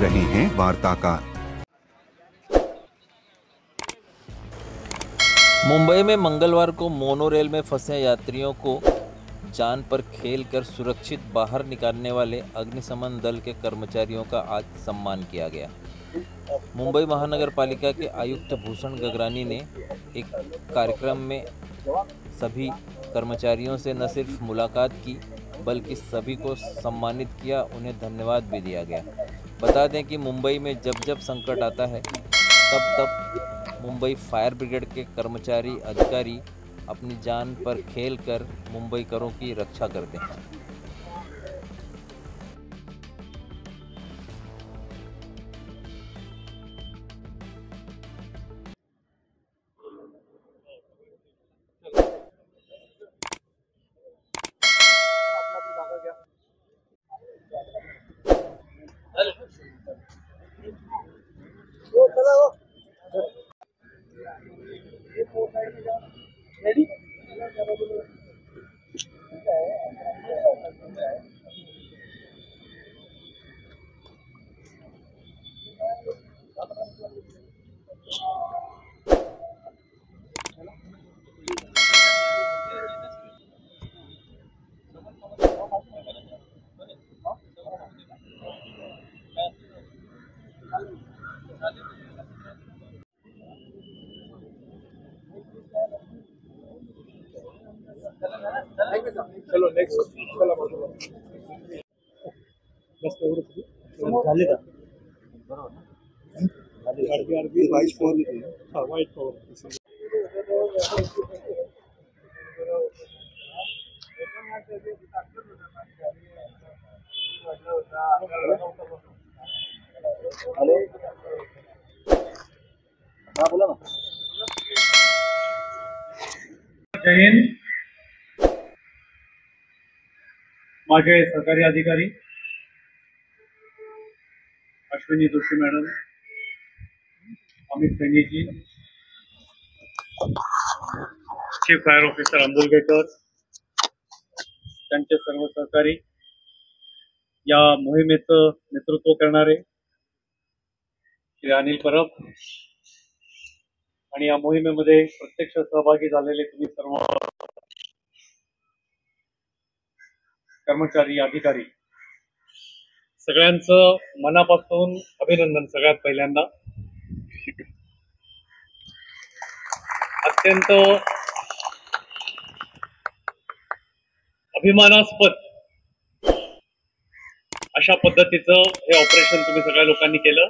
रहे हैं वार्ताकार। मुंबई में मंगलवार को मोनोरेल में फंसे यात्रियों को जान पर खेल कर सुरक्षित बाहर निकालने वाले अग्निशमन दल के कर्मचारियों का आज सम्मान किया गया। मुंबई महानगर पालिका के आयुक्त भूषण गगरानी ने एक कार्यक्रम में सभी कर्मचारियों से न सिर्फ मुलाकात की बल्कि सभी को सम्मानित किया, उन्हें धन्यवाद भी दिया गया। बता दें कि मुंबई में जब जब संकट आता है तब मुंबई फायर ब्रिगेड के कर्मचारी अधिकारी अपनी जान पर खेल कर मुंबईकरों की रक्षा करते हैं। चलो नेक्स्ट चला बस झाले का वाइट फ्लोर वाइट फ्लोर बोला ना। जय हिंद। माझे सहकारी अधिकारी Ashwini Joshi madam, Amit Saini ji, chief fire officer अंबुलगेकर, त्यांचे सर्व सहकारी, या मोहिमेचं नेतृत्व करणारे श्री अनिल परब आणि या मोहिमेमध्ये प्रत्यक्ष सहभागी झालेले तुम्ही सर्व कर्मचारी अधिकारी, सगळ्यांचं मनापासून अभिनंदन। सगळ्यात पहिल्यांदा अत्यंत अभिमानास्पद अशा पद्धतीचं हे ऑपरेशन तुम्ही सगळ्या लोकांनी केलं।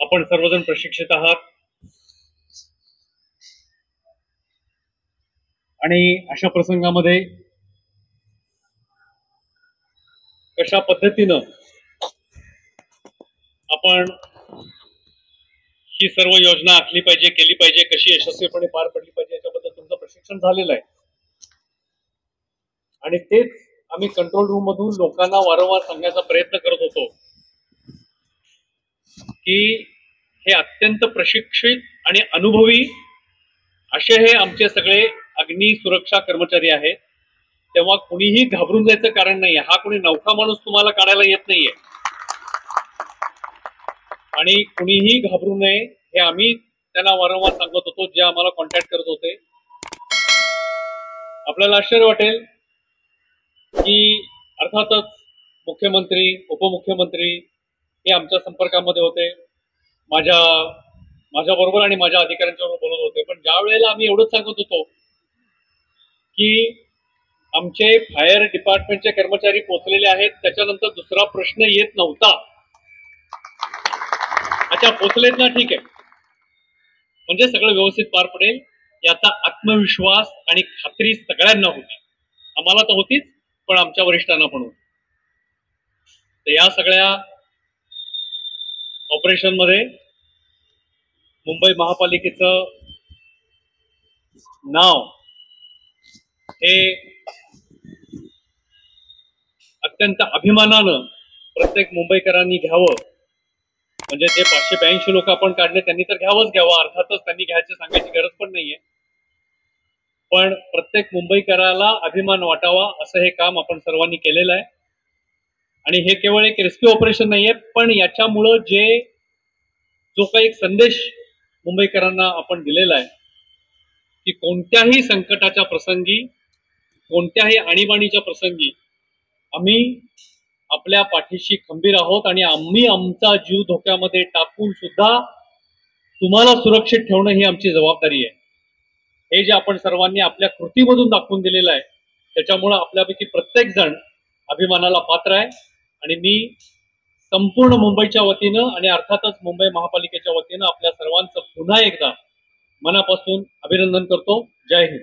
आपण सर्वजण प्रशिक्षित आहात आणि अशा प्रसंगामध्ये कशा पद्धतीनं आपण ही सर्व योजना आखली पाहिजे, केली पाहिजे, कशी यशस्वीपणे पार पडली पाहिजे याच्याबद्दल तुमचं प्रशिक्षण झालेलं आहे। आणि तेच आम्ही कंट्रोल रूम मधून लोकांना वारंवार सांगण्याचा प्रयत्न करत होतो की हे अत्यंत प्रशिक्षित आणि अनुभवी असे हे आमचे सगळे अग्नि सुरक्षा कर्मचारी आहेत। तेव्हा कुणीही घाबरून जायचं कारण नाही। हा कोणी नौका माणूस तुम्हाला काढायला येत नाहीये आणि कुणीही घाबरू नये हे आम्ही त्यांना वारंवार सांगत होतो, जे आम्हाला कॉन्टॅक्ट करत होते। आपल्याला आश्चर्य वाटेल की अर्थातच मुख्यमंत्री, उपमुख्यमंत्री हे आमच्या संपर्कामध्ये होते, माझ्या बरोबर आणि माझ्या अधिकाऱ्यांच्याबरोबर बोलत होते। पण ज्या वेळेला आम्ही एवढंच सांगत होतो की आमचे फायर डिपार्टमेंटचे कर्मचारी पोहोचलेले आहेत, त्याच्यानंतर दुसरा प्रश्न येत नव्हता। अच्छा पोहोचलेत ना, ठीक आहे, म्हणजे सगळं व्यवस्थित पार पडेल याचा आत्मविश्वास आणि खात्री सगळ्यांना होती। आम्हाला तर होतीच, पण आमच्या वरिष्ठांना पण होती। तर या सगळ्या ऑपरेशन मध्ये मुंबई महापालिकेचं नाव हे अत्यंत अभिमानानं प्रत्येक मुंबईकरांनी घ्यावं। म्हणजे जे 582 लोक आपण काढले त्यांनी तर घ्यावंच घ्यावं, अर्थातच त्यांनी घ्यायचं सांगायची गरज पण नाहीये। पण प्रत्येक मुंबईकराला अभिमान वाटावा असं हे काम आपण सर्वांनी केलेलं आहे. आणि हे केवळ एक रेस्क्यू ऑपरेशन नाहीये, पण याच्यामुळं जो काही एक संदेश मुंबईकरांना आपण दिलेला आहे की कोणत्याही संकटाच्या प्रसंगी, कोणत्याही आणीबाणीच्या प्रसंगी आम्ही आपल्या पाठीशी खंबीर आहोत आणि आम्ही आमचा जीव धोक्यामध्ये टाकून सुद्धा तुम्हाला सुरक्षित ठेवणं ही आमची जबाबदारी आहे. हे जे आपण सर्वांनी आपल्या कृतीमधून दाखवून दिलेलं आहे त्याच्यामुळे आपल्यापैकी प्रत्येक जण अभिमानाला पात्र आहे. आणि मी संपूर्ण मुंबईच्या वतीनं आणि अर्थातच मुंबई महापालिकेच्या वतीनं आपल्या सर्वांचं पुन्हा एकदा मनापासून अभिनंदन करतो. जय हिंद.